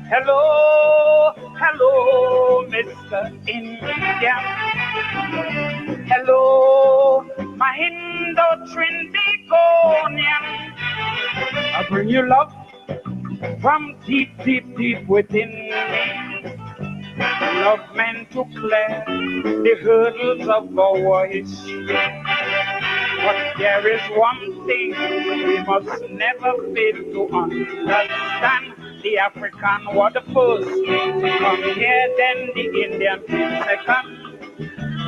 Hello, hello, Mr. Indian. Hello, my Indo-Trinbagonian. I bring you love from deep, deep, deep within me. Love meant to clear the hurdles of our history. But there is one thing we must never fail to understand. The African was the first to come here, then the Indian came second.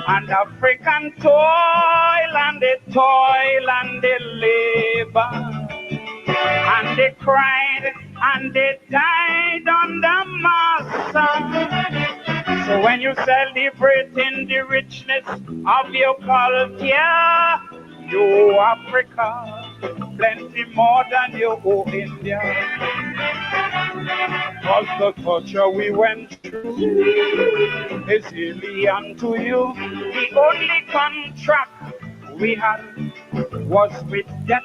And African toil and they toil and they labor. And they cried and they died under master. So when you celebrating the richness of your culture, you Africa, plenty more than you owe India. Cause the torture we went through is alien to you. The only contract we had was with death.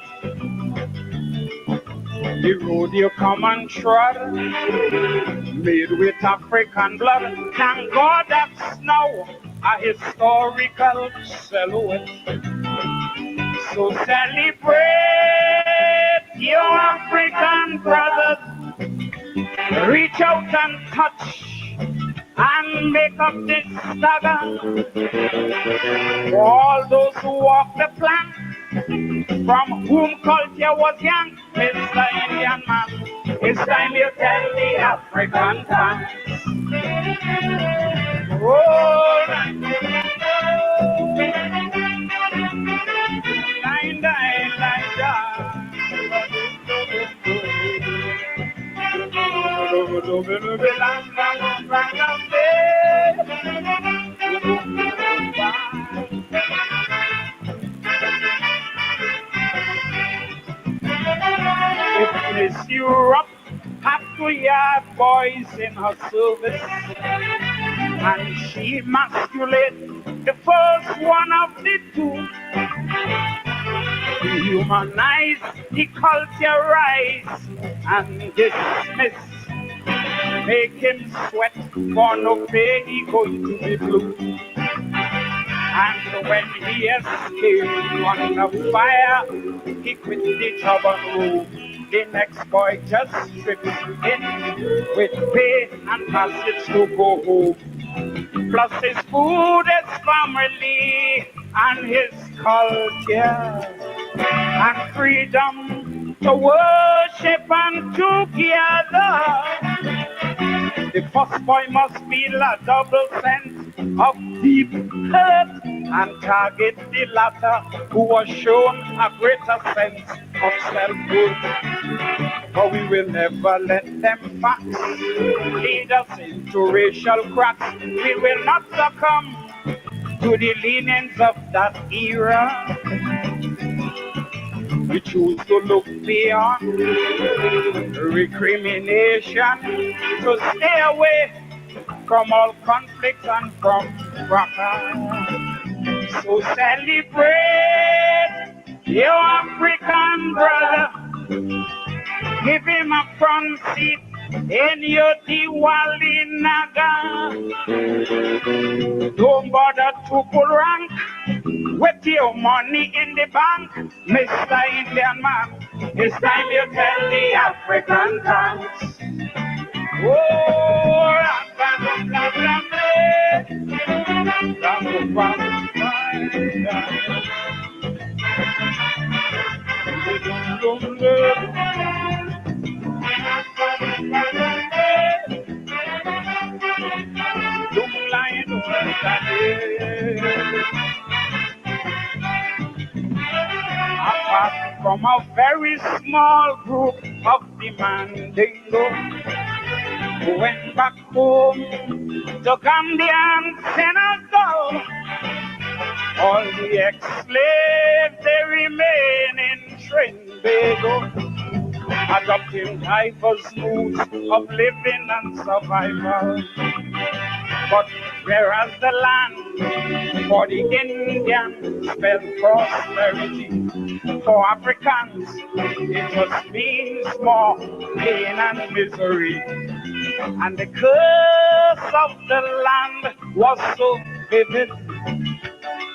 The road you come and trod, made with African blood. Thank God that's now a historical silhouette. So celebrate your African brothers. Reach out and touch and make up this stagger. For all those who walk the plank, from whom culture was young, Mr. Indian man, it's time you tell the African tongue. Oh, if Miss Europe had 2 yard boys in her service, and she emasculate the first one of the two, dehumanize, deculturize, and dismiss, make him sweat for no pay, he going to be blue. And when he escaped under fire, he quit the job and room. The next boy just stripped in with pay and passage to go home. Plus his food, his family, and his culture, and freedom to worship and together. The first boy must feel a double sense of deep hurt and target the latter who was shown a greater sense of self-worth. But we will never let them facts lead us into racial cracks. We will not succumb to the leanings of that era. We choose to look beyond recrimination, to stay away from all conflict and from fracas. So celebrate your African brother. Give him a front seat in your Diwali Naga. Don't bother to pull rank with your money in the bank, Mr. Indian man. It's time you tell the African thanks. Oh, apart from a very small group of demandingo who went back home to Gambia and Senegal, all the ex-slaves they remain in Trinbago, adopting diverse moods of living and survival. But whereas the land for the Indians spelled prosperity, for Africans it just means more pain and misery. And the curse of the land was so vivid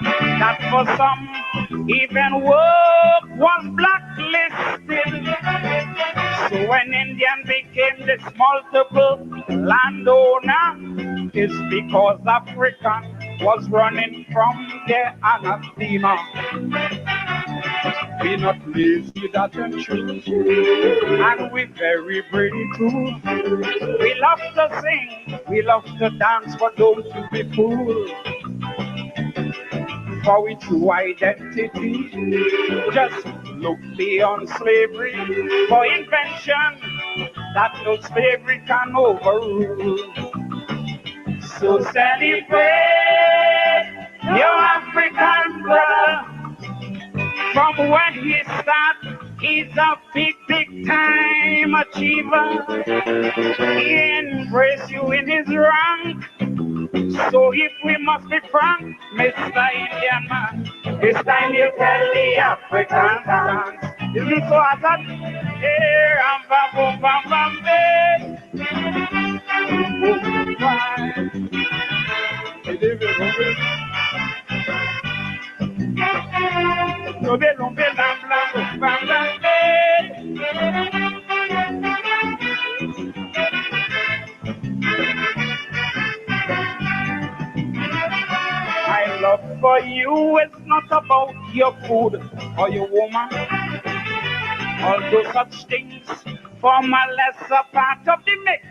that for some even work was blacklisted. So when Indian became this multiple landowner, it's because African was running from their anathema. We not lazy, that and true, and we very brave too. We love to sing, we love to dance, but don't you be fooled. For we true identity, just look beyond slavery. For invention that no slavery can overrule. So celebrate your African brother. From when he started, he's a big, big time achiever. He embraces you in his rank. So if we must be frank, Mr. Indian man, it's time you tell the African dance. Isn't it so as that? Hey, ram, bam, boom, bam, bam, hey. My love for you is not about your food or your woman, although such things form a lesser part of the mix.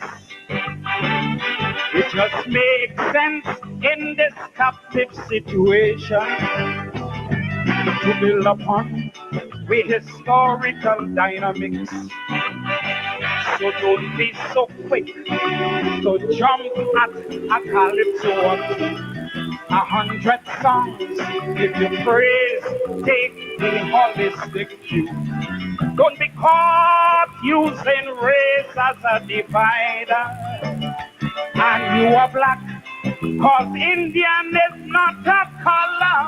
It just makes sense in this captive situation to build upon with historical dynamics. So don't be so quick to jump at a calypso or two. 100 songs give you praise, take the holistic view. Don't be caught using race as a divider. And you are black, cause Indian is not a color.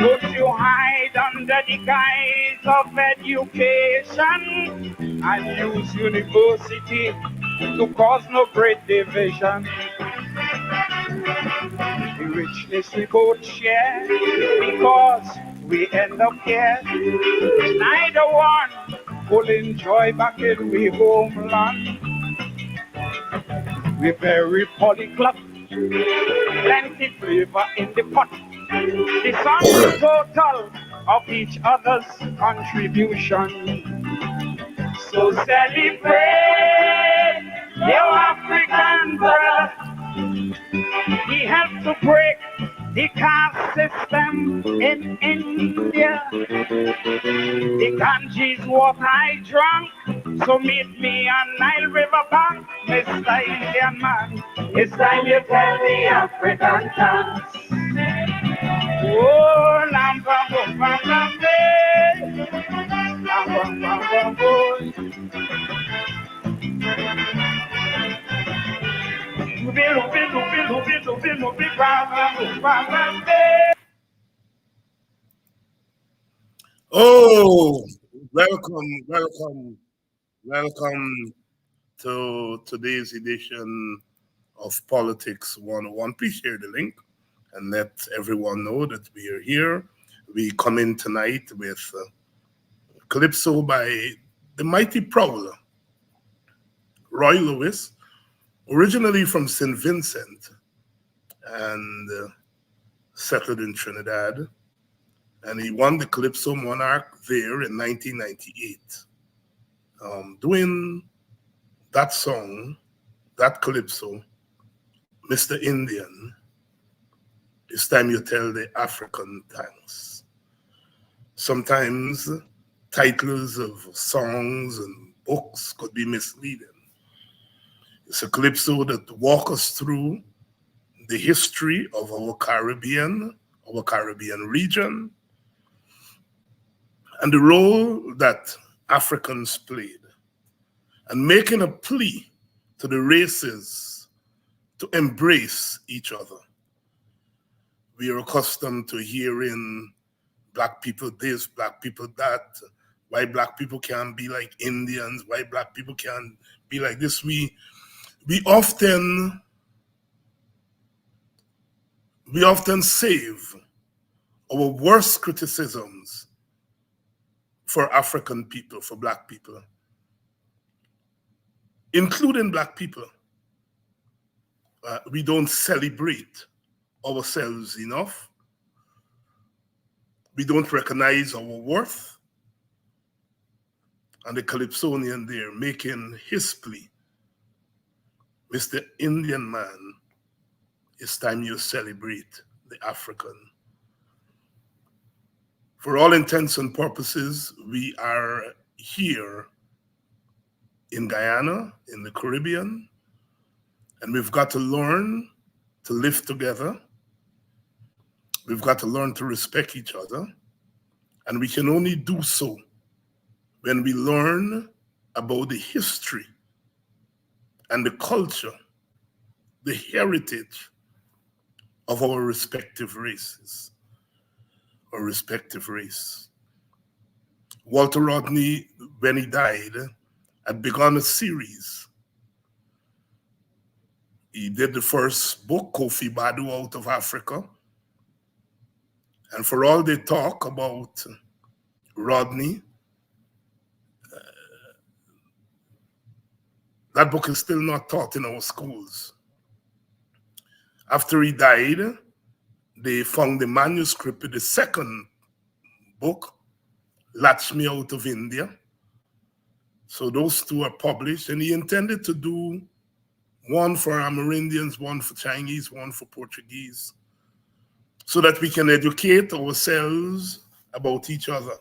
Don't you hide under the guise of education and use university to cause no great division. The richness we both share because we end up here. Neither one will enjoy back in we homeland. We very polyglot, plenty flavor in the pot. The sum total of each other's contribution. So celebrate your African brother. He helped to break the caste system in India. The Ganges water I drank, so meet me on Nile River bank, Mr. Indian man. It's time you tell the African dance. Oh, lam bam bam bam bam bam, lam bam bam bam boy. Oh, welcome to today's edition of Politics 101. Please share the link and let everyone know that we are here. We come in tonight with Calypso by the mighty Prowler, Roy Lewis, originally from St. Vincent and settled in Trinidad. And he won the Calypso Monarch there in 1998. Doing that song, that Calypso, Mr. Indian, it's time you tell the African thanks. Sometimes titles of songs and books could be misleading. It's a Calypso that walks us through the history of our Caribbean region, and the role that Africans played, and making a plea to the races to embrace each other. We are accustomed to hearing black people this, black people that, why black people can't be like Indians, why black people can't be like this. We often save our worst criticisms for African people, for black people, including black people. We don't celebrate ourselves enough. We don't recognize our worth. And the Calypsonian there making his plea, Mr. Indian man, it's time you celebrate the African. For all intents and purposes, we are here in Guyana, in the Caribbean, and we've got to learn to live together. We've got to learn to respect each other. And we can only do so when we learn about the history and the culture, the heritage of our respective races, or respective race. Walter Rodney, when he died, had begun a series. He did the first book, Kofi Badu Out of Africa. And for all they talk about Rodney, that book is still not taught in our schools. After he died, they found the manuscript of the second book, Latch Me Out of India. So those two are published, and he intended to do one for Amerindians, one for Chinese, one for Portuguese, so that we can educate ourselves about each other.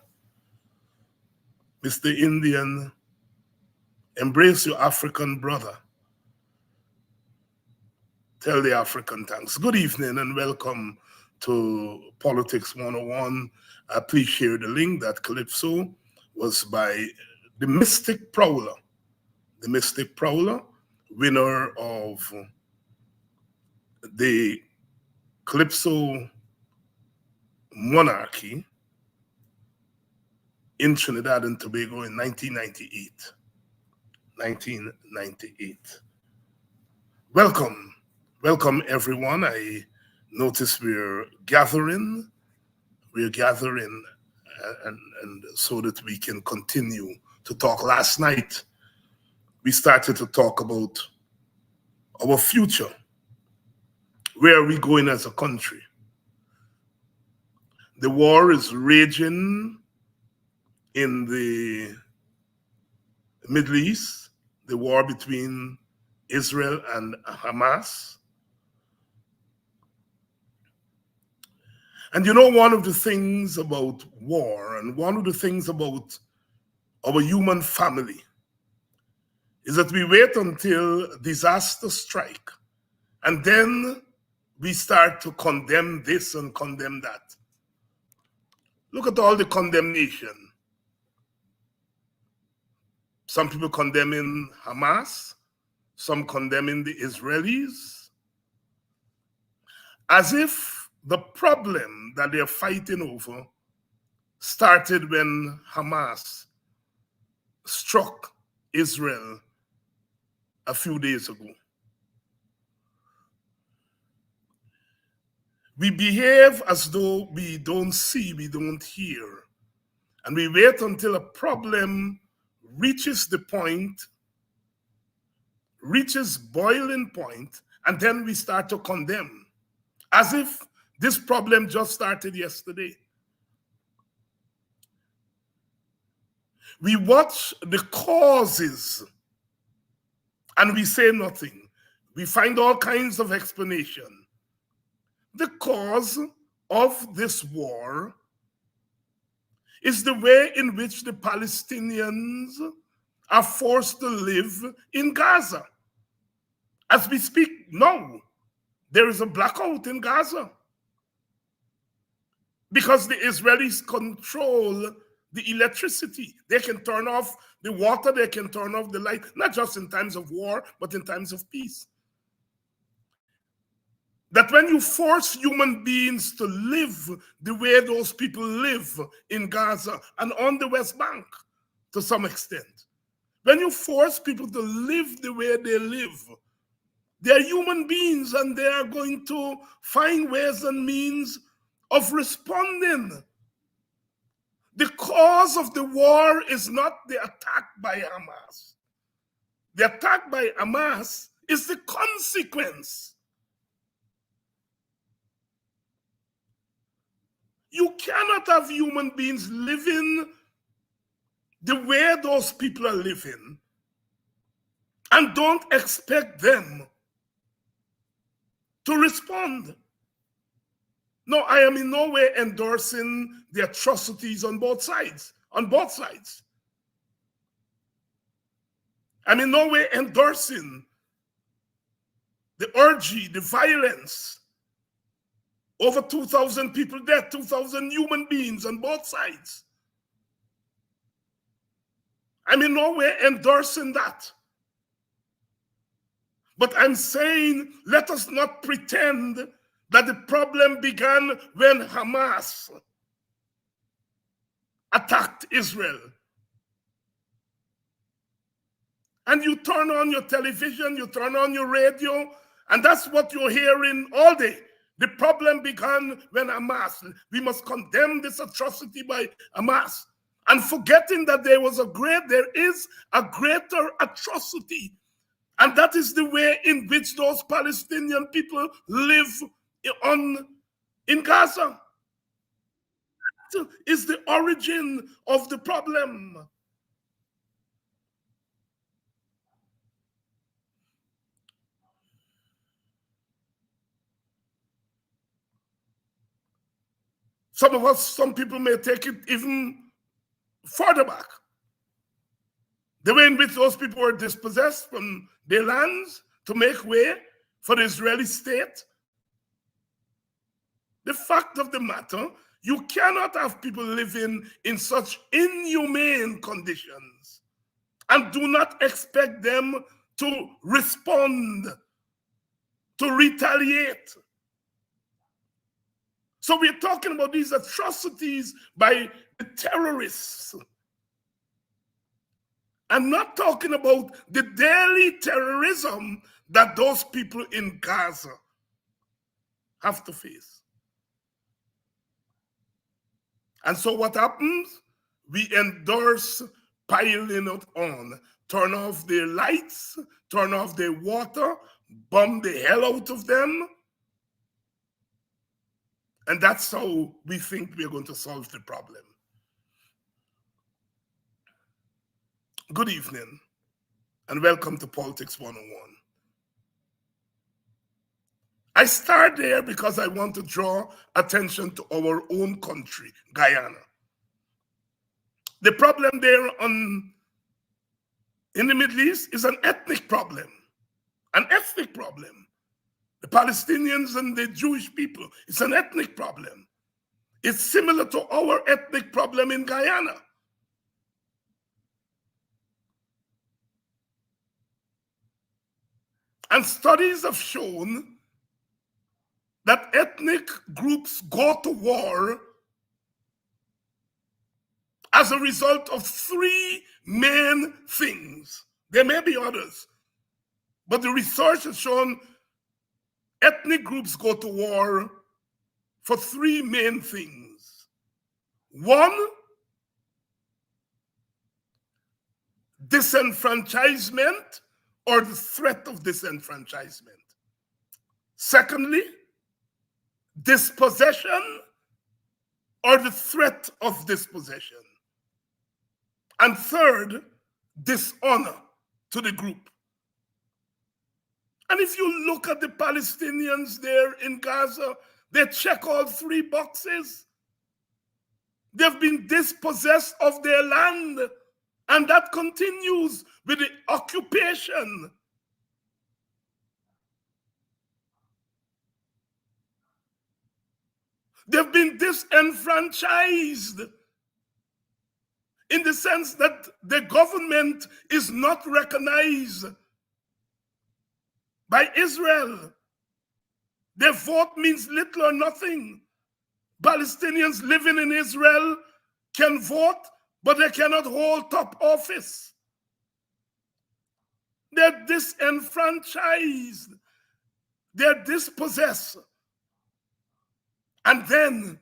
Mr. Indian, embrace your African brother. Tell the African thanks. Good evening and welcome to Politics 101. Please share the link. That Calypso was by the Mystic Prowler. The Mystic Prowler, winner of the Calypso Monarchy in Trinidad and Tobago in 1998. 1998. Welcome everyone. I notice we're gathering and so that we can continue to talk. Last night, we started to talk about our future. Where are we going as a country? The war is raging in the Middle East, the war between Israel and Hamas. And you know, one of the things about war and one of the things about our human family is that we wait until disaster strike and then we start to condemn this and condemn that. Look at all the condemnation. Some people condemning Hamas, some condemning the Israelis, as if the problem that they're fighting over started when Hamas struck Israel a few days ago. We behave as though we don't see, we don't hear, and we wait until a problem reaches the point, reaches boiling point, and then we start to condemn, as if this problem just started yesterday. We watch the causes and we say nothing. We find all kinds of explanation. The cause of this war is the way in which the Palestinians are forced to live in Gaza. As we speak now, there is a blackout in Gaza because the Israelis control the electricity. They can turn off the water, they can turn off the light, not just in times of war, but in times of peace. That when you force human beings to live the way those people live in Gaza and on the West Bank to some extent, when you force people to live the way they live, they're human beings and they are going to find ways and means of responding. The cause of the war is not the attack by Hamas. The attack by Hamas is the consequence. You cannot have human beings living the way those people are living and don't expect them to respond. No, I am in no way endorsing the atrocities on both sides. On both sides. I'm in no way endorsing the orgy, the violence. Over 2,000 people dead, 2,000 human beings on both sides. I'm in no way endorsing that. But I'm saying, let us not pretend that the problem began when Hamas attacked Israel. And you turn on your television, you turn on your radio, and that's what you're hearing all day. The problem began when Hamas. We must condemn this atrocity by Hamas. And forgetting that there is a greater atrocity. And that is the way in which those Palestinian people live in Gaza. That is the origin of the problem. Some people may take it even further back. The way in which those people were dispossessed from their lands to make way for the Israeli state. The fact of the matter, you cannot have people living in such inhumane conditions and do not expect them to respond, to retaliate. So we're talking about these atrocities by the terrorists. I'm not talking about the daily terrorism that those people in Gaza have to face. And so what happens? We endorse piling it on. Turn off their lights, turn off their water, bomb the hell out of them. And that's how we think we're going to solve the problem. Good evening, and welcome to Politics 101. I start there because I want to draw attention to our own country, Guyana. The problem there in the Middle East is an ethnic problem. An ethnic problem. The Palestinians and the Jewish people, it's an ethnic problem. It's similar to our ethnic problem in Guyana. And studies have shown that ethnic groups go to war as a result of three main things. There may be others, but the research has shown ethnic groups go to war for three main things. One, disenfranchisement or the threat of disenfranchisement. Secondly, dispossession or the threat of dispossession. And third, dishonor to the group. And if you look at the Palestinians there in Gaza, they check all three boxes. They've been dispossessed of their land, and that continues with the occupation. They've been disenfranchised in the sense that the government is not recognized by Israel. Their vote means little or nothing. Palestinians living in Israel can vote, but they cannot hold top office. They're disenfranchised. They're dispossessed. And then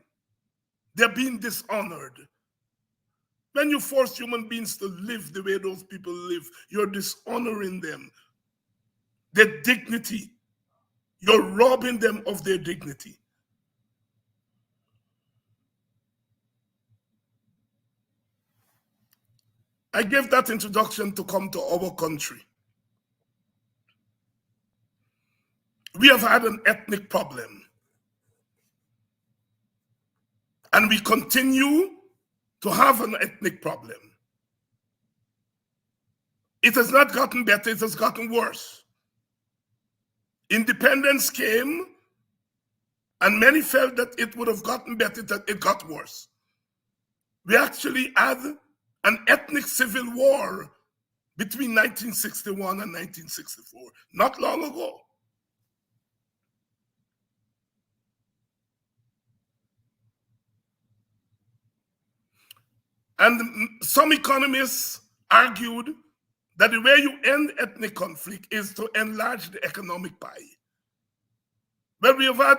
they're being dishonored. When you force human beings to live the way those people live, you're dishonoring them, their dignity. You're robbing them of their dignity. I gave that introduction to come to our country. We have had an ethnic problem. And we continue to have an ethnic problem. It has not gotten better, it has gotten worse. Independence came, and many felt that it would have gotten better, that it got worse. We actually had an ethnic civil war between 1961 and 1964, not long ago. And some economists argued that the way you end ethnic conflict is to enlarge the economic pie. Well, we have had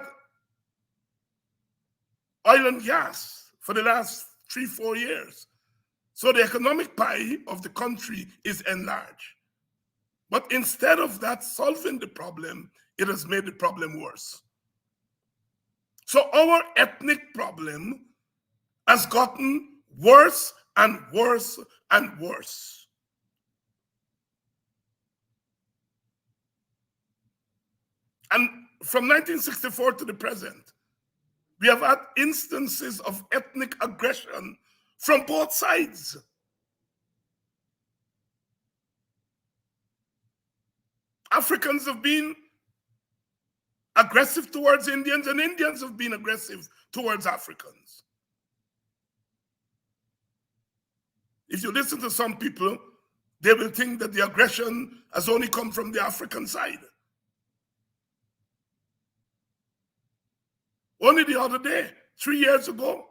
oil and gas for the last 3-4 years. So the economic pie of the country is enlarged. But instead of that solving the problem, it has made the problem worse. So our ethnic problem has gotten worse and worse and worse. And from 1964 to the present, we have had instances of ethnic aggression from both sides. Africans have been aggressive towards Indians, and Indians have been aggressive towards Africans. If you listen to some people, they will think that the aggression has only come from the African side. Only the other day, 3 years ago,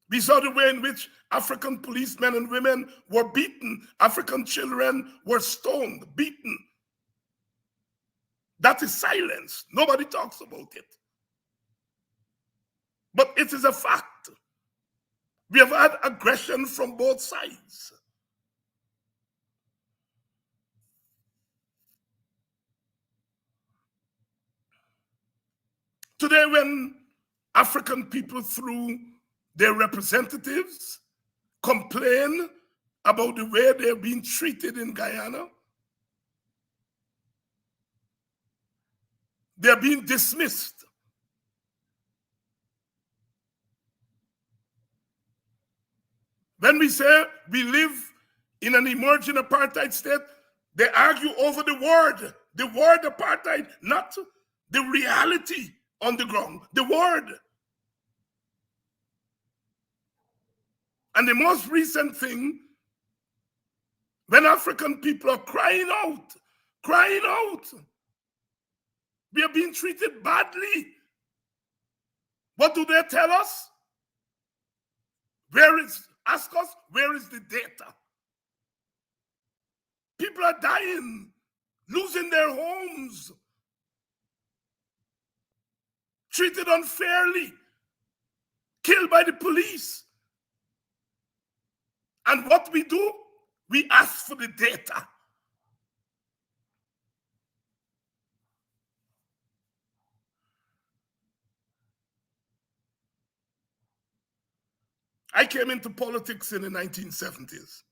we saw the way in which African policemen and women were beaten. African children were stoned, beaten. That is silence. Nobody talks about it. But it is a fact. We have had aggression from both sides. Today, when African people, through their representatives, complain about the way they're being treated in Guyana, they're being dismissed. When we say we live in an emerging apartheid state, they argue over the word apartheid, not the reality on the ground, the word. And the most recent thing, when African people are crying out, we are being treated badly. What do they tell us? Ask us, where is the data? People are dying, losing their homes, treated unfairly, killed by the police. And what we do? We ask for the data. I came into politics in the 1970s.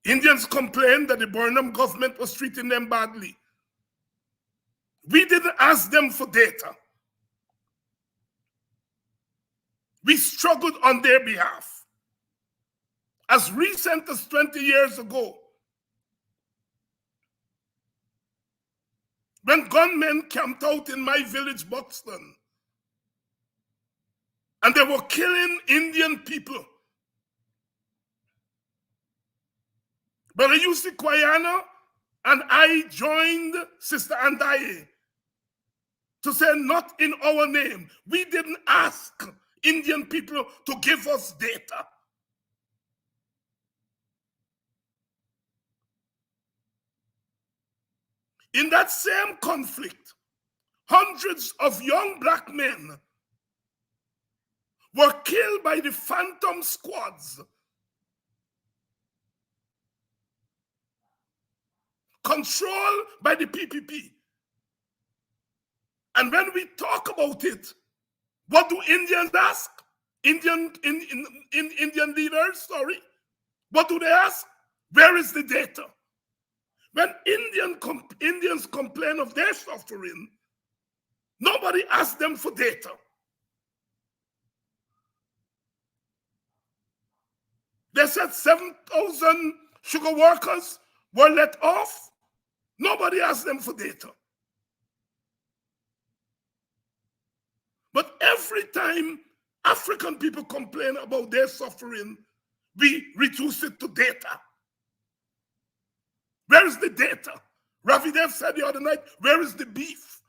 Indians complained that the Burnham government was treating them badly. We didn't ask them for data. We struggled on their behalf. As recent as 20 years ago, when gunmen camped out in my village, Buxton, and they were killing Indian people. But I used the Guyana And I joined Sister Andaye to say, not in our name. We didn't ask Indian people to give us data. In that same conflict, hundreds of young black men were killed by the phantom squads controlled by the PPP. And when we talk about it, what do Indians ask? Indian leaders, sorry. What do they ask? Where is the data? When Indians complain of their suffering, nobody asks them for data. They said 7,000 sugar workers were let off. Nobody asked them for data. But every time African people complain about their suffering, we reduce it to data. Where is the data? Ravi Dev said the other night, where is the beef?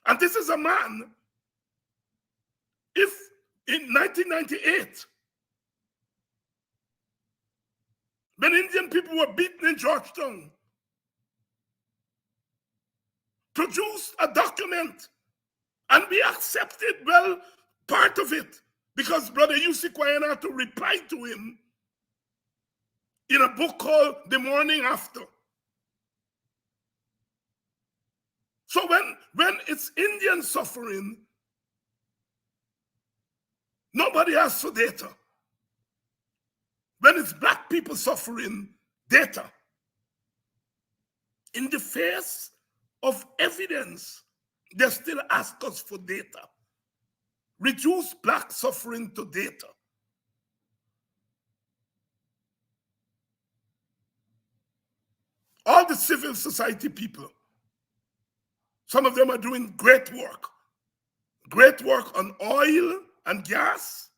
And this is a man, if in 1998, when Indian people were beaten in Georgetown, produced a document, and we accepted, well, part of it, because Brother Yusuf Guyana to reply to him in a book called The Morning After. So when it's Indian suffering, nobody asks for data. When it's black people suffering, data. In the face of evidence, they still ask us for data. Reduce black suffering to data. All the civil society people, some of them are doing great work on oil and gas,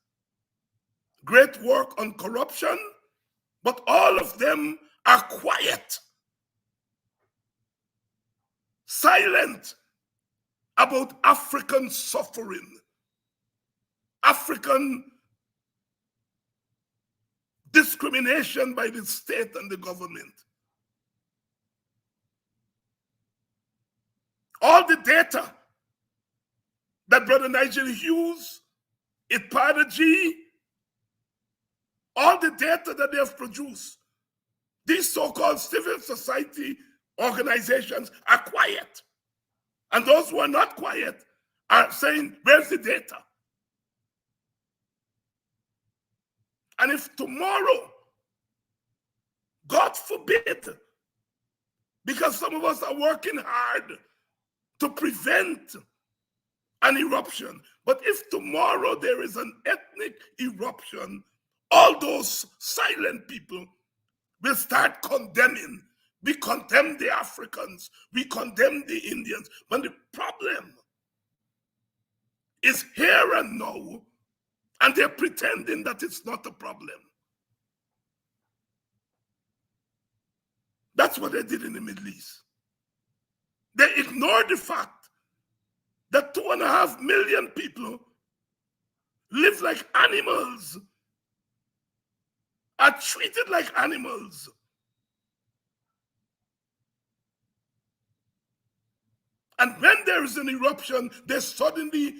great work on corruption, but all of them are quiet, silent about African suffering, African discrimination by the state and the government. All the data that Brother Nigel Hughes, Ipada G, all the data that they have produced, these so-called civil society organizations are quiet. And those who are not quiet are saying, where's the data? And if tomorrow, God forbid, because some of us are working hard to prevent an eruption, but if tomorrow there is an ethnic eruption, all those silent people will start condemning. We condemn the Africans, we condemn the Indians, but the problem is here and now, and they're pretending that it's not a problem. That's what they did in the Middle East. They ignored the fact that 2.5 million people live like animals, are treated like animals. And when there is an eruption, they suddenly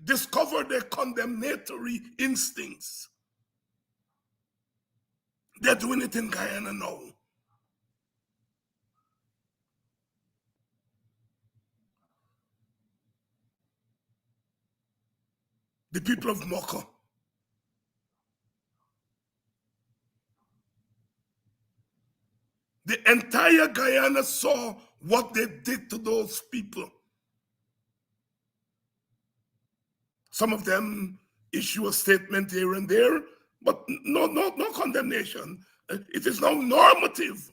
discover their condemnatory instincts. They're doing it in Guyana now. The people of Mocha. The entire Guyana saw what they did to those people. Some of them issue a statement here and there, but no condemnation. It is now normative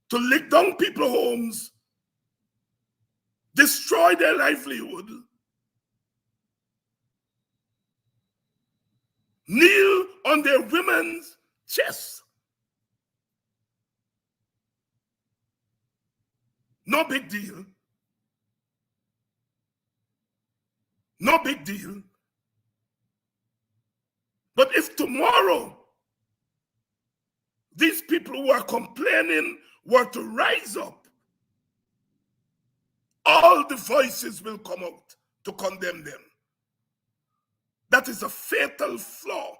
to lick down people's homes, destroy their livelihood, kneel on their women's chests, No big deal. No big deal. But if tomorrow these people who are complaining were to rise up, all the voices will come out to condemn them. That is a fatal flaw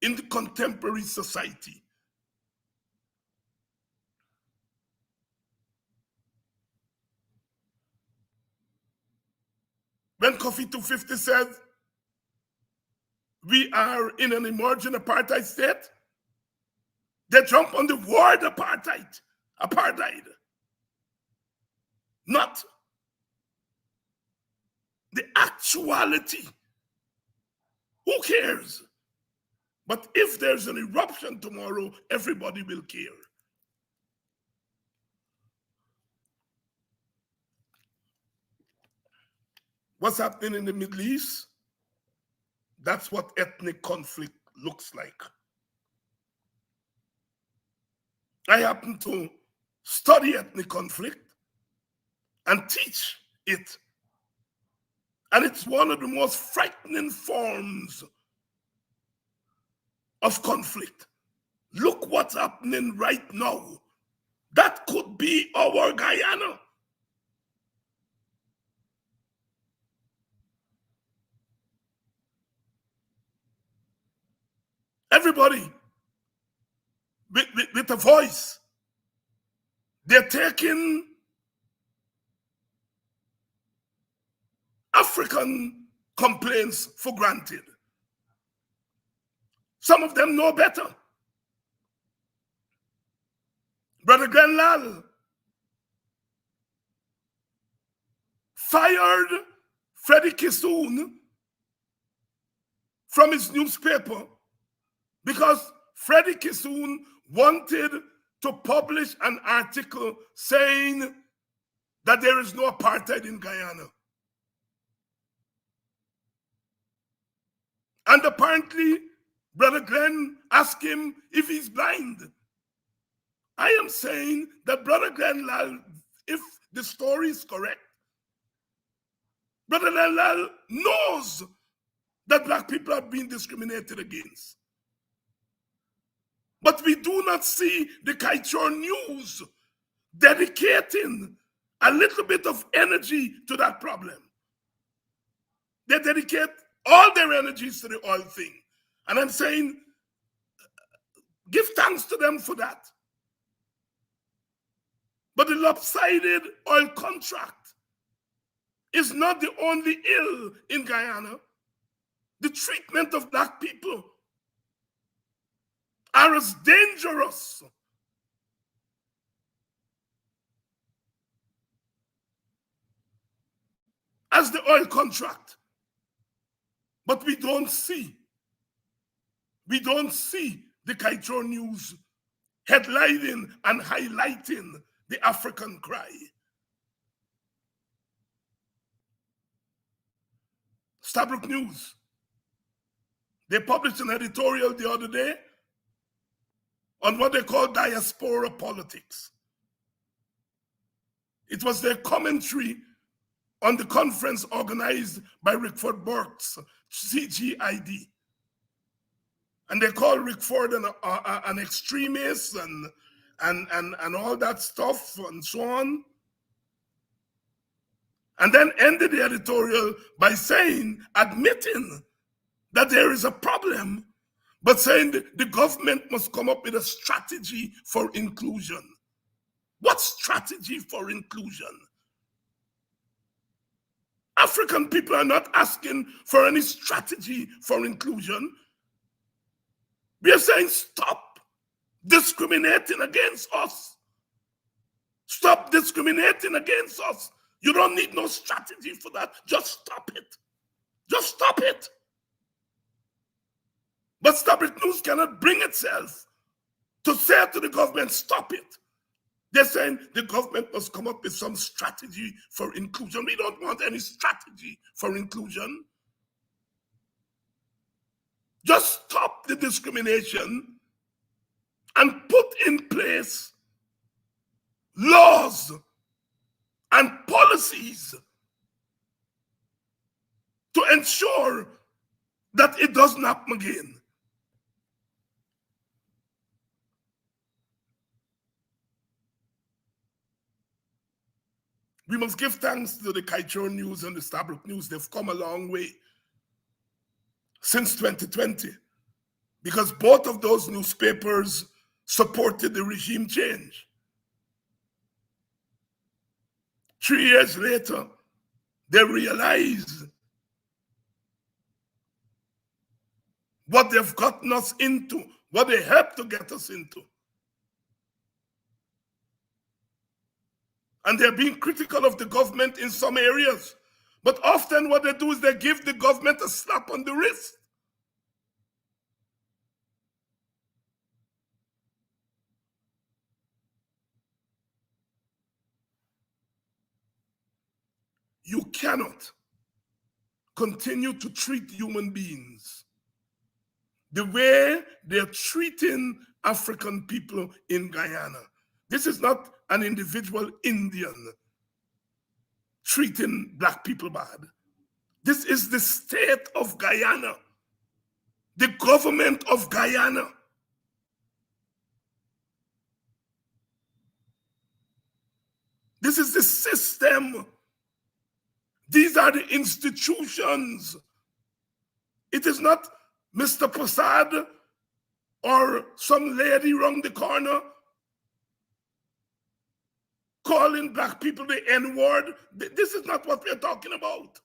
in the contemporary society. When Kofi 250 said we are in an emerging apartheid state, they jump on the word apartheid, not the actuality. Who cares? But if there's an eruption tomorrow, everybody will care. What's happening in the Middle East? That's what ethnic conflict looks like. I happen to study ethnic conflict and teach it. And it's one of the most frightening forms of conflict. Look what's happening right now. That could be our Guyana. Everybody with a voice, they're taking African complaints for granted. Some of them know better. Brother Glenn fired Freddie Kissoon from his newspaper because Freddie Kissoon wanted to publish an article saying that there is no apartheid in Guyana. And apparently, Brother Glenn asked him if he's blind. I am saying that Brother Glenn Lal, if the story is correct, Brother Glenn Lal knows that black people are being discriminated against. But we do not see the Kaichor News dedicating a little bit of energy to that problem. They dedicate all their energies to the oil thing. And I'm saying, give thanks to them for that. But the lopsided oil contract is not the only ill in Guyana. The treatment of black people are as dangerous as the oil contract. But we don't see the Kaichor News headlining and highlighting the African cry. Stabrook News, they published an editorial the other day on what they call diaspora politics. It was their commentary on the conference organized by Rickford Burke's CGID. And they call Rickford an extremist and all that stuff and so on. And then ended the editorial by admitting that there is a problem, but saying that the government must come up with a strategy for inclusion. What strategy for inclusion? African people are not asking for any strategy for inclusion. We are saying stop discriminating against us. Stop discriminating against us. You don't need no strategy for that. Just stop it. Just stop it. But Stabrook News cannot bring itself to say to the government, stop it. They're saying the government must come up with some strategy for inclusion. We don't want any strategy for inclusion. Just stop the discrimination and put in place laws and policies to ensure that it doesn't happen again. We must give thanks to the Kaichor News and the Stabrook News. They've come a long way since 2020 because both of those newspapers supported the regime change. 3 years later, they realized what they've gotten us into, what they helped to get us into. And they're being critical of the government in some areas. But often what they do is they give the government a slap on the wrist. You cannot continue to treat human beings the way they're treating African people in Guyana. This is not an individual Indian treating black people bad. This is the state of Guyana, the government of Guyana. This is the system. These are the institutions. It is not Mr. Prasad or some lady round the corner calling black people the N-word. This is not what we're talking about.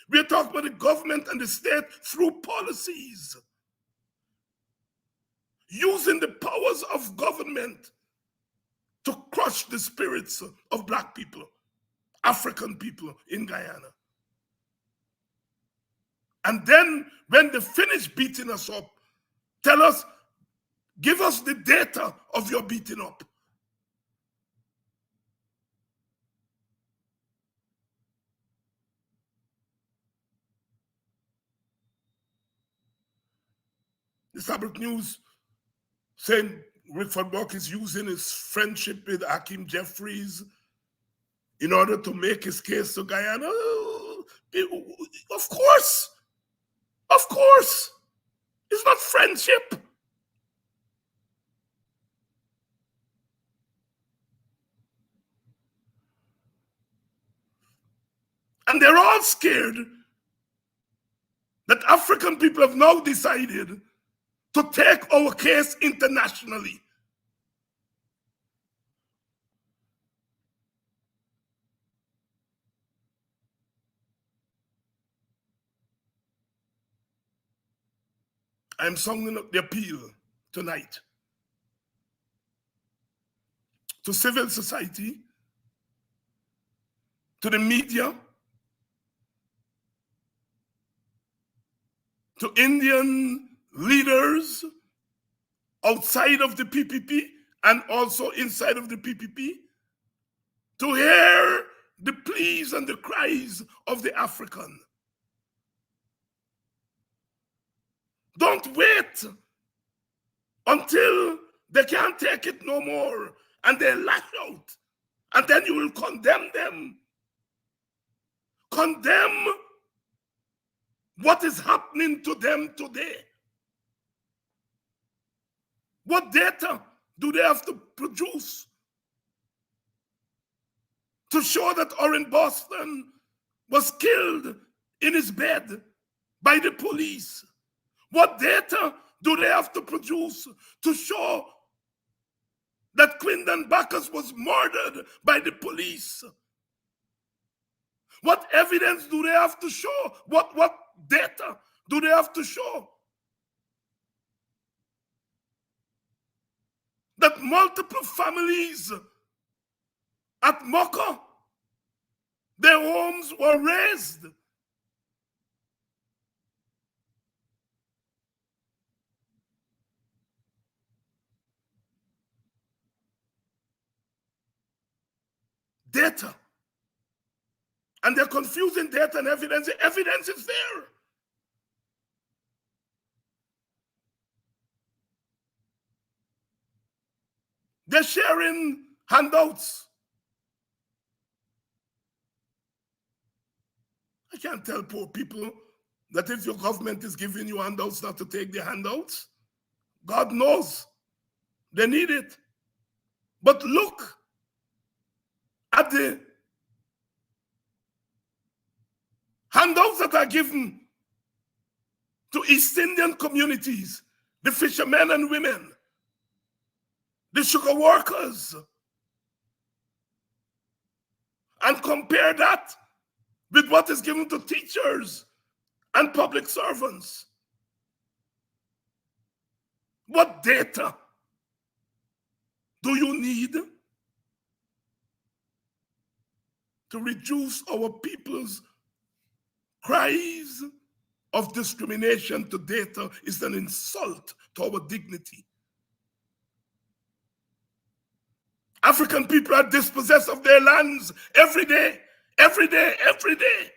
We're talking about the government and the state through policies, using the powers of government to crush the spirits of black people, African people in Guyana. And then when they finish beating us up, tell us, give us the data of your beating up. The Stabrook News saying Rick Van Buck is using his friendship with Hakeem Jeffries in order to make his case to Guyana. Of course. Of course. It's not friendship. And they're all scared that African people have now decided to take our case internationally. I'm sounding the appeal tonight to civil society, to the media, to Indian leaders outside of the PPP and also inside of the PPP, to hear the pleas and the cries of the African. Don't wait until they can't take it no more and they lash out, and then you will condemn them. Condemn what is happening to them today. What data do they have to produce to show that Orrin Boston was killed in his bed by the police? What data do they have to produce to show that Quindon Bacchus was murdered by the police? What evidence do they have to show? What data do they have to show? That multiple families at Mocha, their homes were razed. Data. And they're confusing data and evidence. The evidence is there. They're sharing handouts. I can't tell poor people that if your government is giving you handouts, not to take the handouts. God knows they need it. But look at the handouts that are given to East Indian communities, the fishermen and women, the sugar workers, and compare that with what is given to teachers and public servants. What data do you need to reduce our people's cries of discrimination to data? Is an insult to our dignity. African people are dispossessed of their lands every day, every day, every day.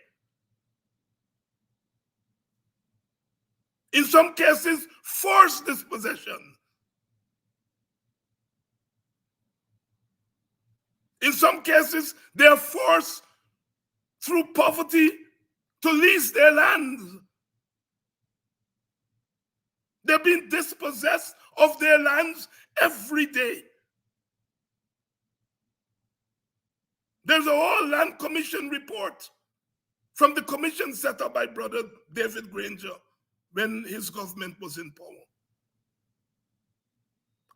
In some cases, forced dispossession. In some cases, they are forced through poverty to lease their lands. They're being dispossessed of their lands every day. There's a whole land commission report from the commission set up by Brother David Granger when his government was in power.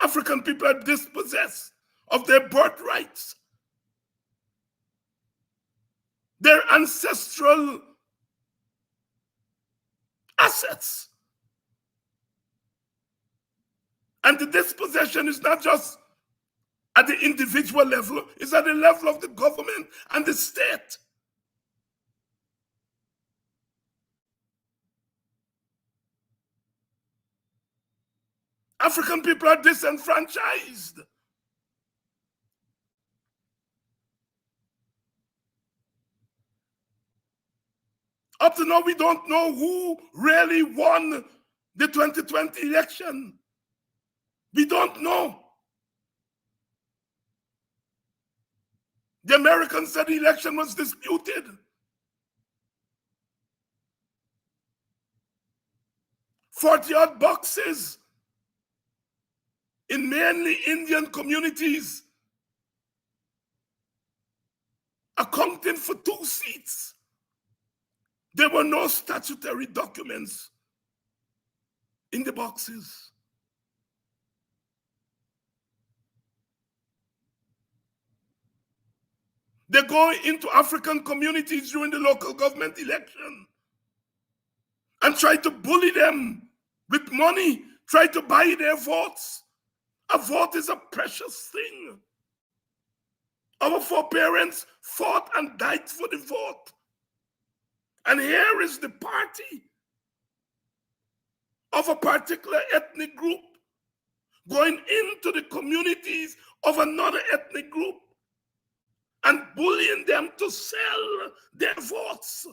African people are dispossessed of their birthrights, their ancestral assets. And the dispossession is not just at the individual level, it's at the level of the government and the state. African people are disenfranchised. Up to now, we don't know who really won the 2020 election. We don't know. The Americans said the election was disputed. Forty-odd boxes in mainly Indian communities, accounting for 2 seats. There were no statutory documents in the boxes. They go into African communities during the local government election and try to bully them with money, try to buy their votes. A vote is a precious thing. Our foreparents fought and died for the vote. And here is the party of a particular ethnic group going into the communities of another ethnic group and bullying them to sell their votes.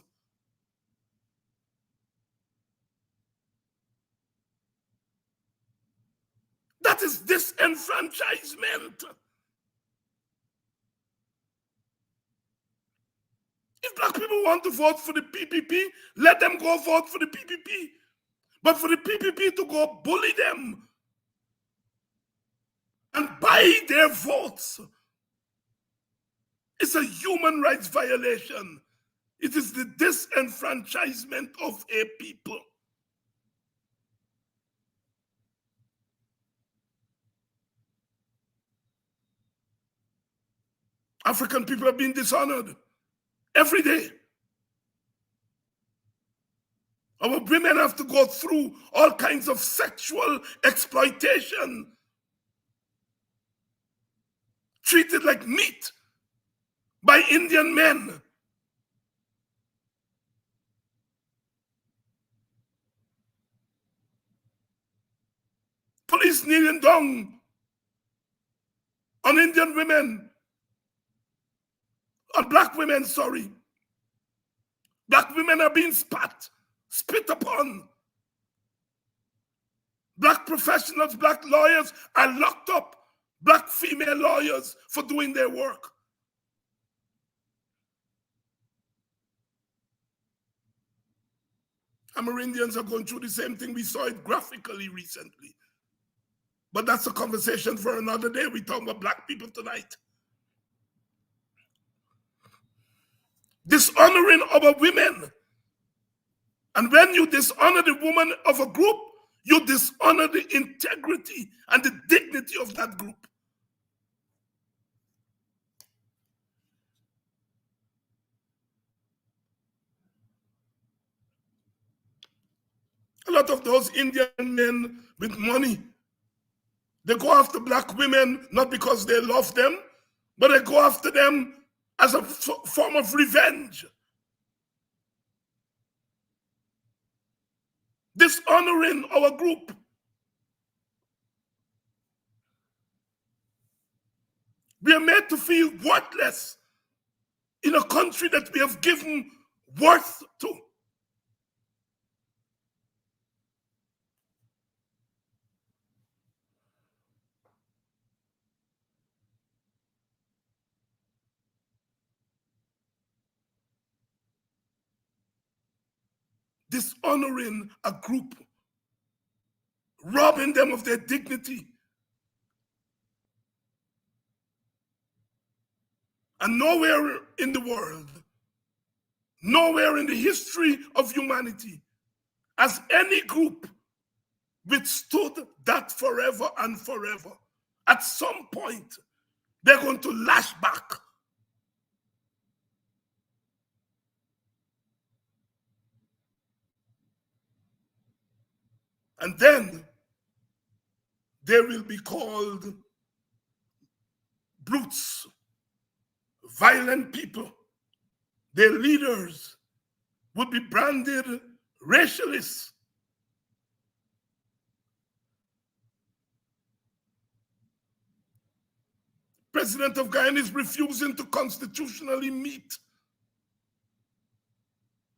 That is disenfranchisement. If black people want to vote for the PPP, let them go vote for the PPP. But for the PPP to go bully them and buy their votes, it's a human rights violation. It is the disenfranchisement of a people. African people are being dishonored every day. Our women have to go through all kinds of sexual exploitation, treated like meat by Indian men. Police kneeling down on Indian women, on black women, sorry. Black women are being spit upon. Black professionals, black lawyers are locked up black female lawyers for doing their work. Amerindians are going through the same thing. We saw it graphically recently. But that's a conversation for another day. We're talking about black people tonight. Dishonoring our women. And when you dishonor the woman of a group, you dishonor the integrity and the dignity of that group. A lot of those Indian men with money, they go after black women not because they love them, but they go after them as a form of revenge. Dishonoring our group. We are made to feel worthless in a country that we have given worth to. Dishonoring a group, robbing them of their dignity. And nowhere in the world, nowhere in the history of humanity has any group withstood that forever and forever. At some point, they're going to lash back. And then they will be called brutes, violent people. Their leaders would be branded racialists. President of Guyana is refusing to constitutionally meet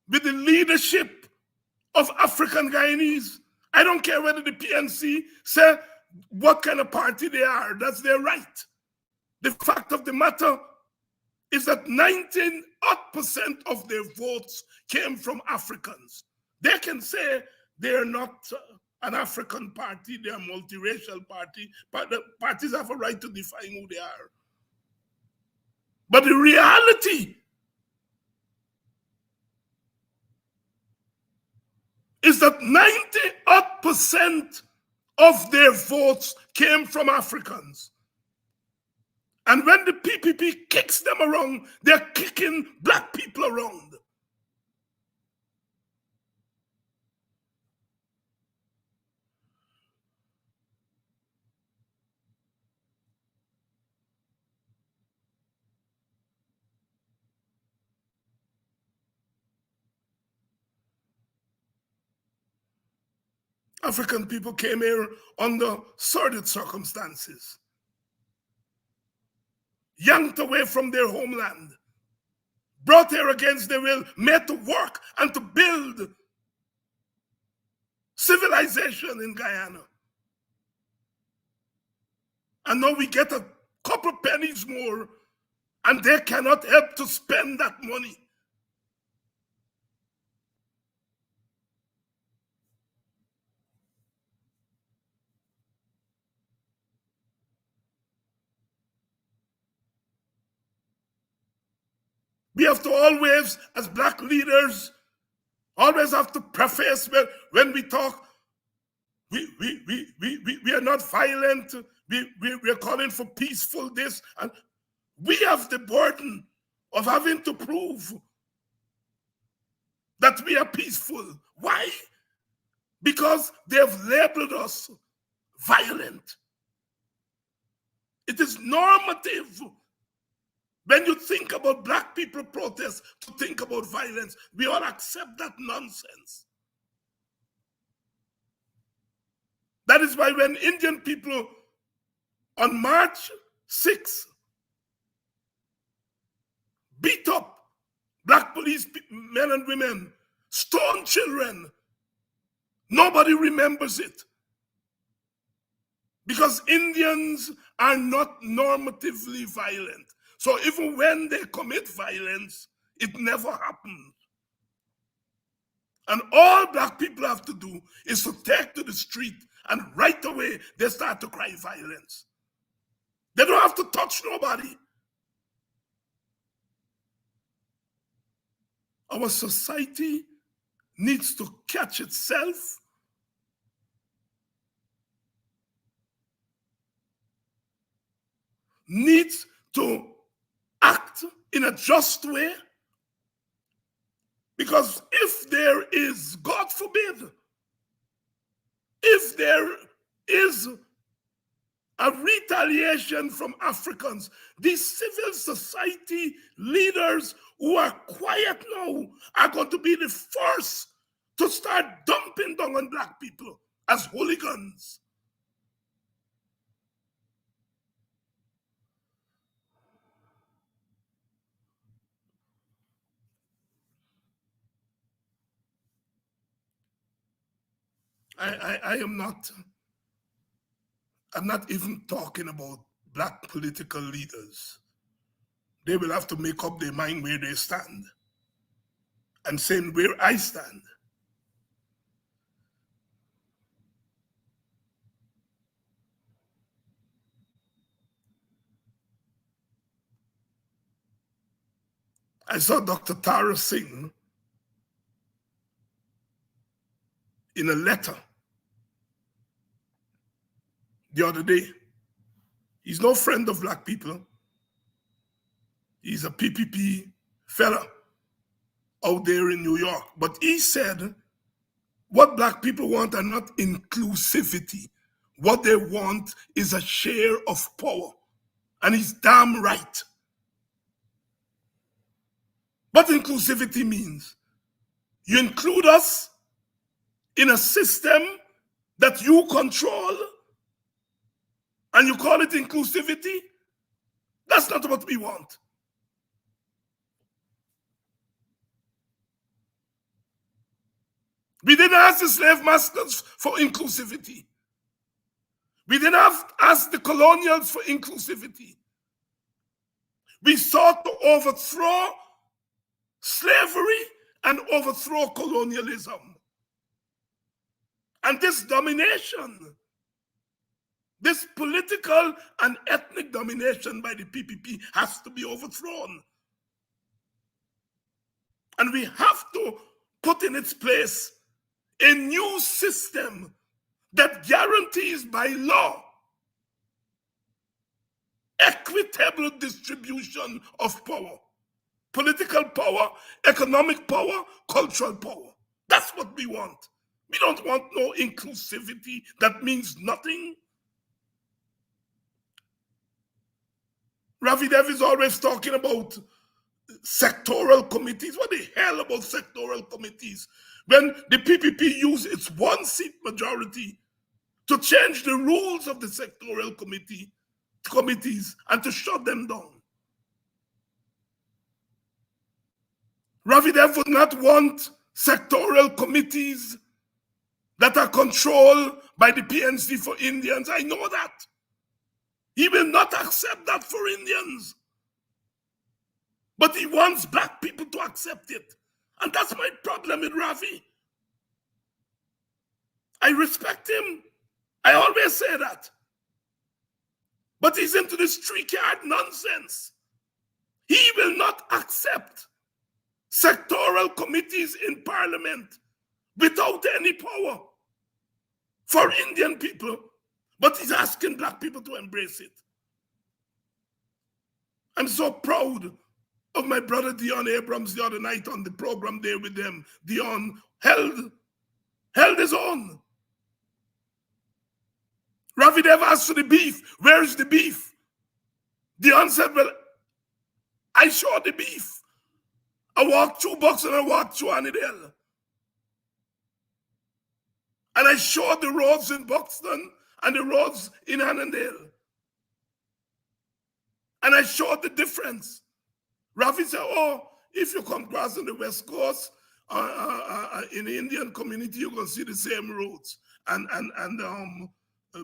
with the leadership of African Guyanese. I don't care whether the PNC say what kind of party they are. That's their right. The fact of the matter is that 19% of their votes came from Africans. They can say they're not an African party, they're a multiracial party, but the parties have a right to define who they are. But the reality is that 90% of their votes came from Africans. And when the PPP kicks them around, they're kicking black people around. African people came here under sordid circumstances, yanked away from their homeland, brought here against their will, made to work and to build civilization in Guyana. And now we get a couple pennies more, and they cannot help to spend that money. We have to always, as black leaders, always have to preface when we talk, we are not violent, we are calling for peaceful this, and we have the burden of having to prove that we are peaceful. Why? Because they have labeled us violent. It is normative when you think about black people protests to think about violence. We all accept that nonsense. That is why when Indian people on March 6th beat up black police men and women, stone children, nobody remembers it. Because Indians are not normatively violent. So even when they commit violence, it never happens. And all black people have to do is to take to the street, and right away they start to cry violence. They don't have to touch nobody. Our society needs to catch itself, needs to act in a just way, because if there is, God forbid, if there is a retaliation from Africans, these civil society leaders who are quiet now are going to be the first to start dumping down on black people as hooligans. I'm not even talking about black political leaders. They will have to make up their mind where they stand. I'm saying where I stand. I saw Dr. Tara Singh in a letter the other day. He's no friend of black people. He's a PPP fella out there in New York. But he said what black people want are not inclusivity. What they want is a share of power. And he's damn right. What inclusivity means? You include us in a system that you control and you call it inclusivity? That's not what we want. We didn't ask the slave masters for inclusivity. We didn't ask the colonials for inclusivity. We sought to overthrow slavery and overthrow colonialism. And this domination, this political and ethnic domination by the PPP has to be overthrown. And we have to put in its place a new system that guarantees by law equitable distribution of power. Political power, economic power, cultural power. That's what we want. We don't want no inclusivity that means nothing. Ravi Dev is always talking about sectoral committees. What the hell about sectoral committees? When the PPP used its one-seat majority to change the rules of the sectoral committees and to shut them down. Ravi Dev would not want sectoral committees that are controlled by the PNC for Indians. I know that. He will not accept that for Indians. But he wants black people to accept it. And that's my problem with Ravi. I respect him. I always say that. But he's into this street-yard nonsense. He will not accept sectoral committees in parliament without any power for Indian people. But he's asking black people to embrace it. I'm so proud of my brother Dion Abrams the other night on the program there with them. Dion held his own. Ravi Dev asked for the beef. Where is the beef? Dion said, well, I saw the beef. I walked through Bucks and I walked through Annandale. And I showed the roads in Buxton and the roads in Annandale. And I showed the difference. Rafi said, oh, if you come across on the West Coast, in the Indian community, you're going to see the same roads. And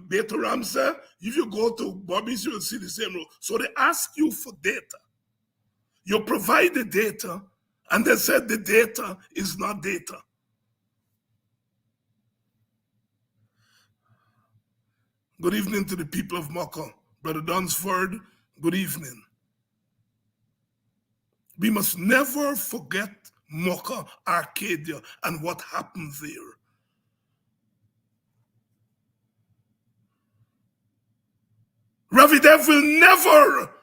Beta Ramsey, if you go to Bobby's, you will see the same rule. So they ask you for data. You provide the data, and they said the data is not data. Good evening to the people of Mocha. Brother Dunsford, good evening. We must never forget Mocha, Arcadia, and what happened there. Ravi Dev will never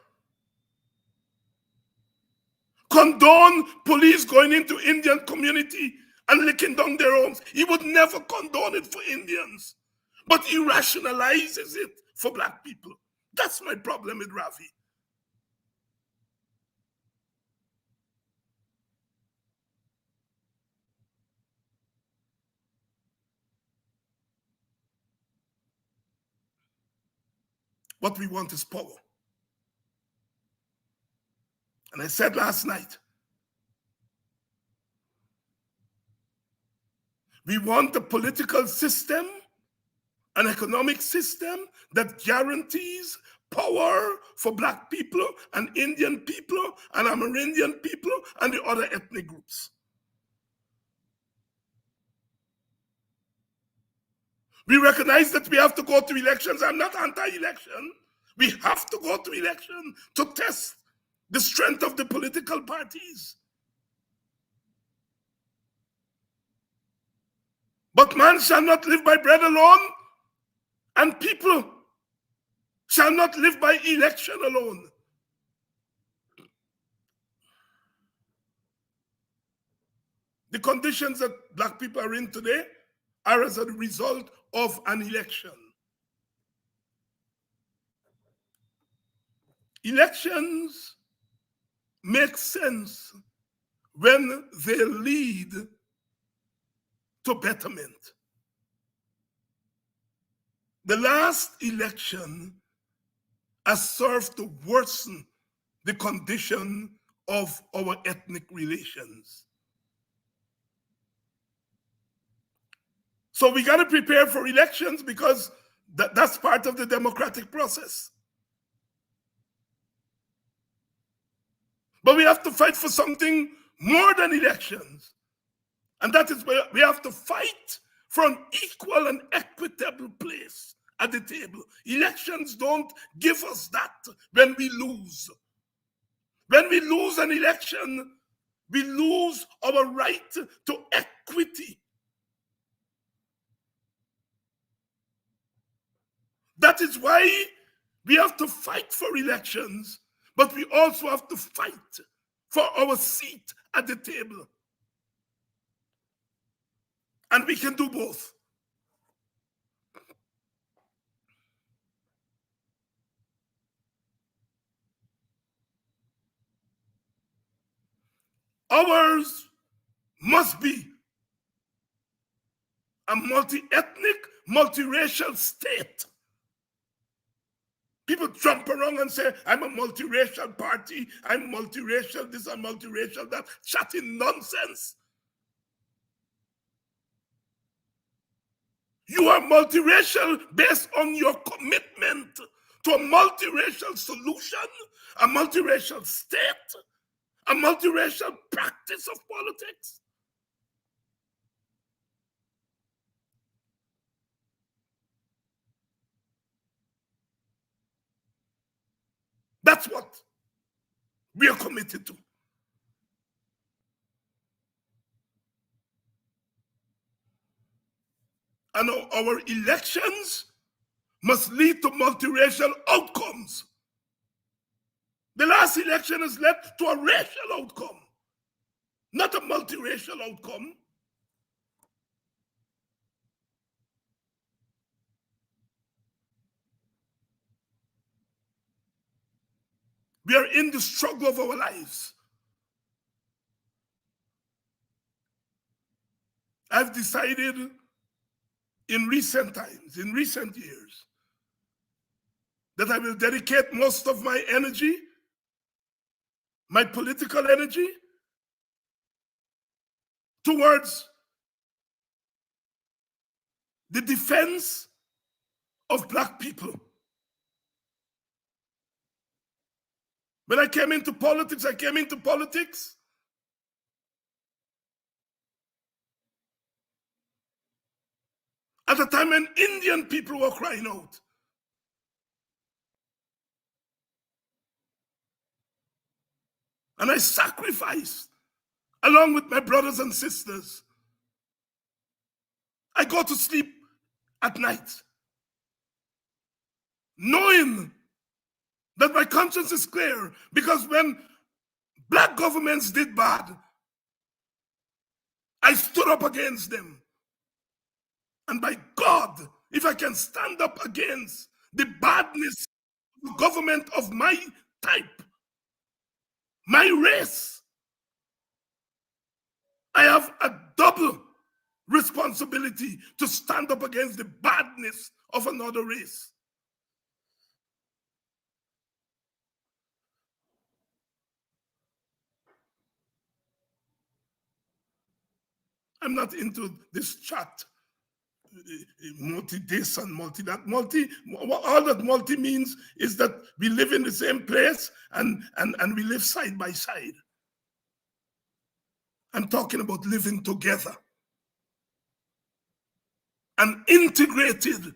condone police going into Indian community and licking down their homes. He would never condone it for Indians. But he rationalizes it for black people. That's my problem with Ravi. What we want is power. And I said last night, we want a political system, an economic system that guarantees power for black people and Indian people and Amerindian people and the other ethnic groups. We recognize that we have to go to elections. I'm not anti-election. We have to go to election to test the strength of the political parties. But man shall not live by bread alone, and people shall not live by election alone. The conditions that black people are in today are as a result of an election. Elections make sense when they lead to betterment. The last election has served to worsen the condition of our ethnic relations. So we got to prepare for elections because that's part of the democratic process. But we have to fight for something more than elections. And that is where we have to fight for an equal and equitable place at the table. Elections don't give us that when we lose. When we lose an election, we lose our right to equity. That is why we have to fight for elections, but we also have to fight for our seat at the table. And we can do both. Ours must be a multi-ethnic, multiracial state. People jump around and say, I'm a multiracial party, I'm multiracial this, I'm multiracial that, chatting nonsense. You are multiracial based on your commitment to a multiracial solution, a multiracial state, a multiracial practice of politics. That's what we are committed to. And our elections must lead to multiracial outcomes. The last election has led to a racial outcome, not a multiracial outcome. We are in the struggle of our lives. I've decided in recent times, in recent years, that I will dedicate most of my energy, my political energy, towards the defense of black people. When I came into politics at a time when Indian people were crying out. And I sacrificed along with my brothers and sisters. I go to sleep at night knowing that my conscience is clear, because when black governments did bad, I stood up against them. And by God, if I can stand up against the badness of the government of my type, my race, I have a double responsibility to stand up against the badness of another race. I'm not into this chat, multi this and multi that. All that multi means is that we live in the same place and we live side by side. I'm talking about living together. An integrated,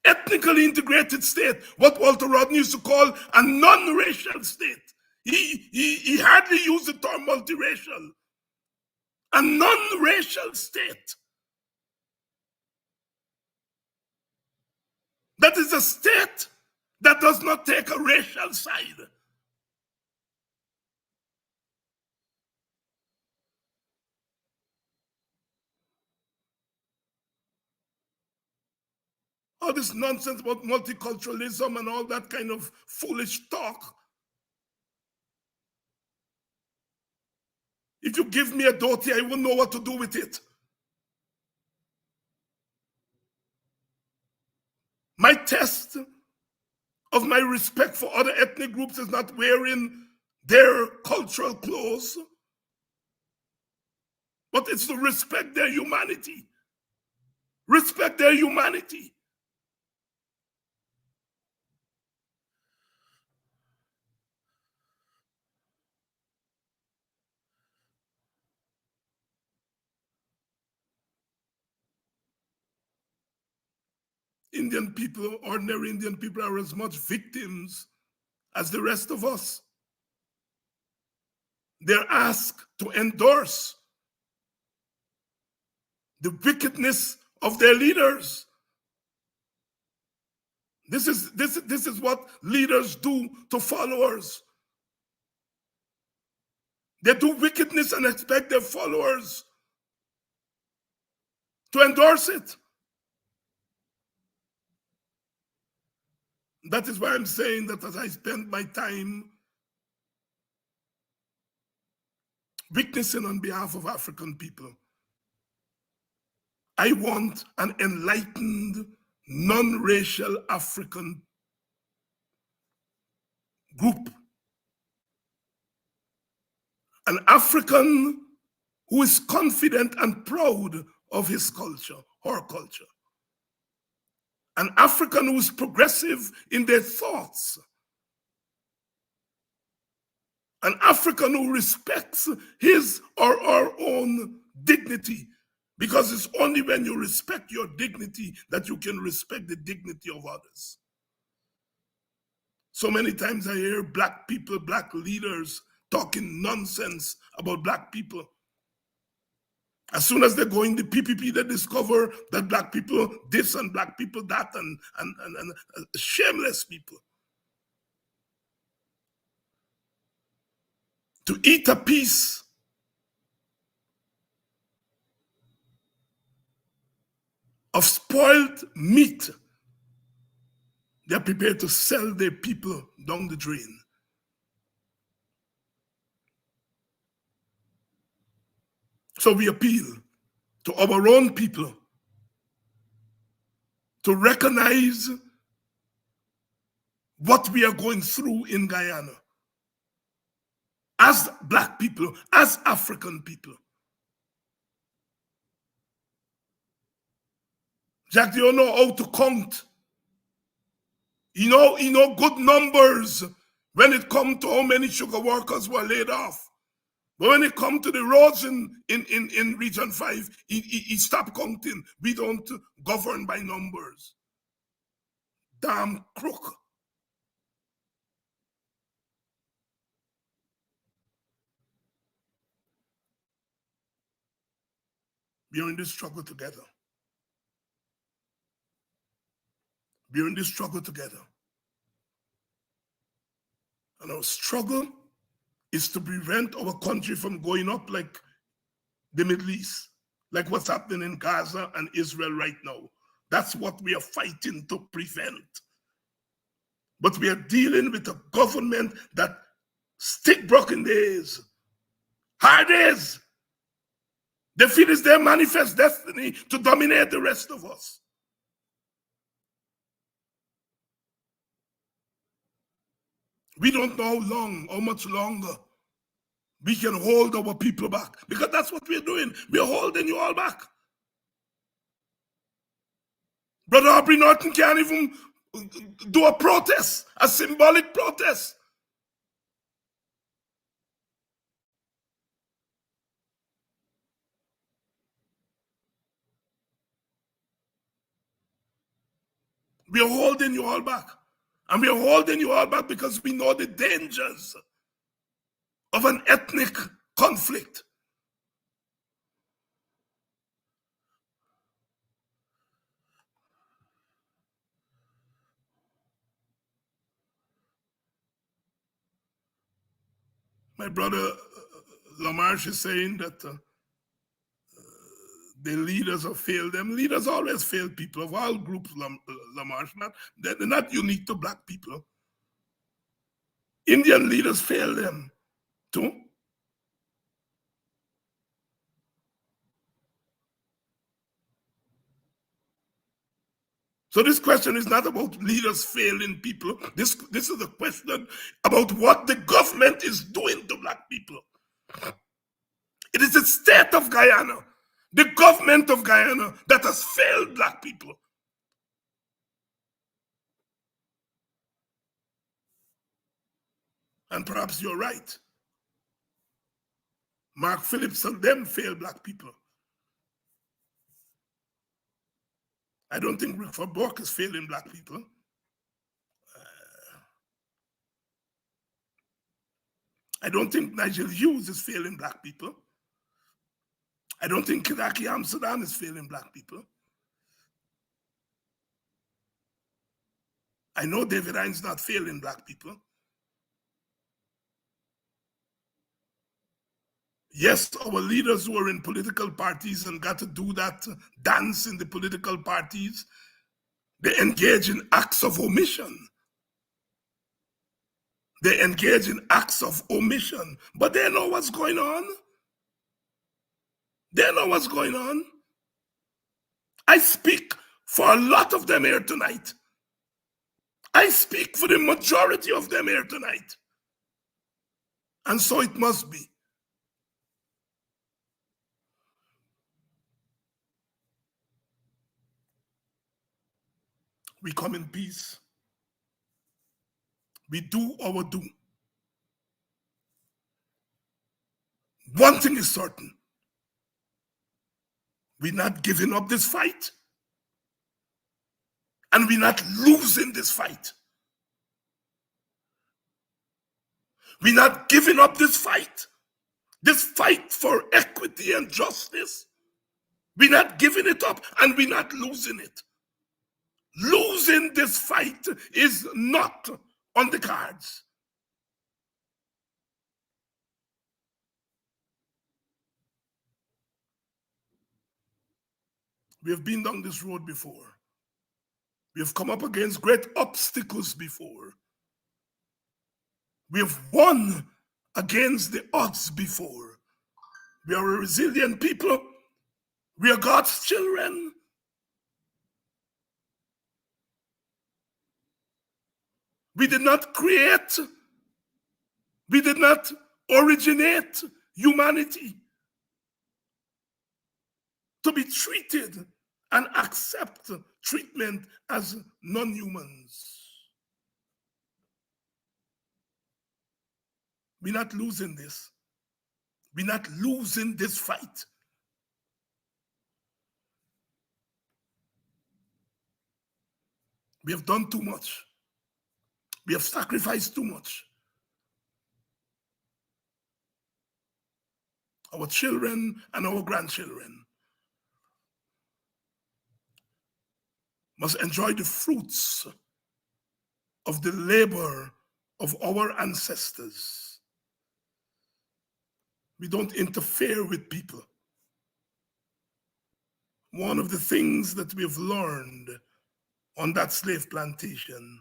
ethnically integrated state, what Walter Rodney used to call a non-racial state. He hardly used the term multiracial. A non-racial state. That is a state that does not take a racial side. All this nonsense about multiculturalism and all that kind of foolish talk. If you give me a dhoti, I won't know what to do with it. My test of my respect for other ethnic groups is not wearing their cultural clothes, but it's to respect their humanity. Respect their humanity. Indian people, ordinary Indian people, are as much victims as the rest of us. They're asked to endorse the wickedness of their leaders. This is what leaders do to followers. They do wickedness and expect their followers to endorse it. That is why I'm saying that as I spend my time witnessing on behalf of African people, I want an enlightened, non-racial African group. An African who is confident and proud of his culture, her culture. An African who is progressive in their thoughts. An African who respects his or her own dignity. Because it's only when you respect your dignity that you can respect the dignity of others. So many times I hear black people, black leaders talking nonsense about black people. As soon as they go in the PPP, they discover that black people this and black people that, and shameless people. To eat a piece of spoiled meat, they're prepared to sell their people down the drain. So we appeal to our own people to recognize what we are going through in Guyana as black people, as African people. Jack, do you know how to count? You know good numbers when it comes to how many sugar workers were laid off. But when it comes to the roads in Region 5, he stopped counting. We don't govern by numbers. Damn crook. We are in this struggle together. We are in this struggle together. And our struggle is to prevent our country from going up like the Middle East, like what's happening in Gaza and Israel right now. That's what we are fighting to prevent. But we are dealing with a government that stick broken days, hard days. They feel it's their manifest destiny to dominate the rest of us. We don't know how much longer we can hold our people back, because that's what we're doing. We're holding you all back. Brother Aubrey Norton can't even do a protest, a symbolic protest. We are holding you all back. And we are holding you all back because we know the dangers of an ethnic conflict. My brother Lamarche is saying that the leaders have failed them. Leaders always fail people of all groups, Lamarche. They're not unique to black people. Indian leaders fail them too. So this question is not about leaders failing people. This is a question about what the government is doing to black people. It is the state of Guyana, the government of Guyana, that has failed black people. And perhaps you're right. Mark Phillips and them failed black people. I don't think Rick Burke is failing black people. I don't think Nigel Hughes is failing black people. I don't think Kidaki Amsterdam is failing black people. I know David Hines not failing black people. Yes, our leaders who are in political parties and got to do that dance in the political parties, they engage in acts of omission. They engage in acts of omission, but they know what's going on. They know what's going on. I speak for a lot of them here tonight. I speak for the majority of them here tonight. And so it must be. We come in peace. We do our do. One thing is certain. We're not giving up this fight. And we're not losing this fight. We're not giving up this fight. This fight for equity and justice. We're not giving it up and we're not losing it. Losing this fight is not on the cards. We have been down this road before. We have come up against great obstacles before. We have won against the odds before. We are a resilient people. We are God's children. We did not create, we did not originate humanity to be treated and accept treatment as non-humans. We're not losing this. We're not losing this fight. We have done too much. We have sacrificed too much. Our children and our grandchildren must enjoy the fruits of the labor of our ancestors. We don't interfere with people. One of the things that we have learned on that slave plantation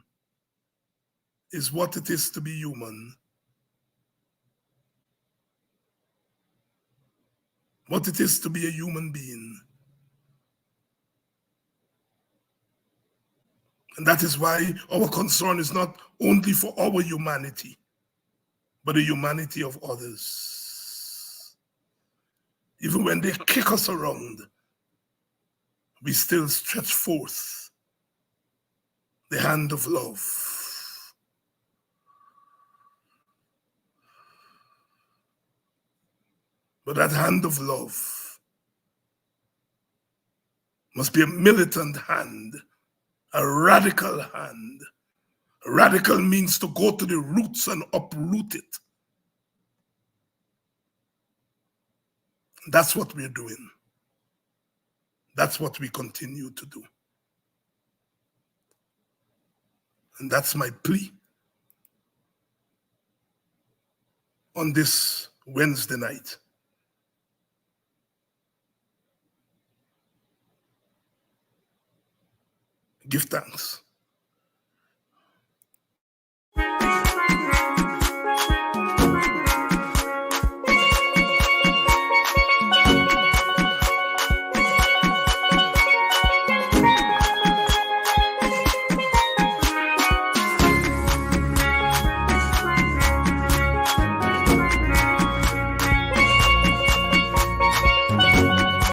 is what it is to be human, what it is to be a human being. And that is why our concern is not only for our humanity, but the humanity of others. Even when they kick us around, we still stretch forth the hand of love. But that hand of love must be a militant hand, a radical hand. Radical means to go to the roots and uproot it. That's what we're doing. That's what we continue to do. And that's my plea on this Wednesday night. Give thanks.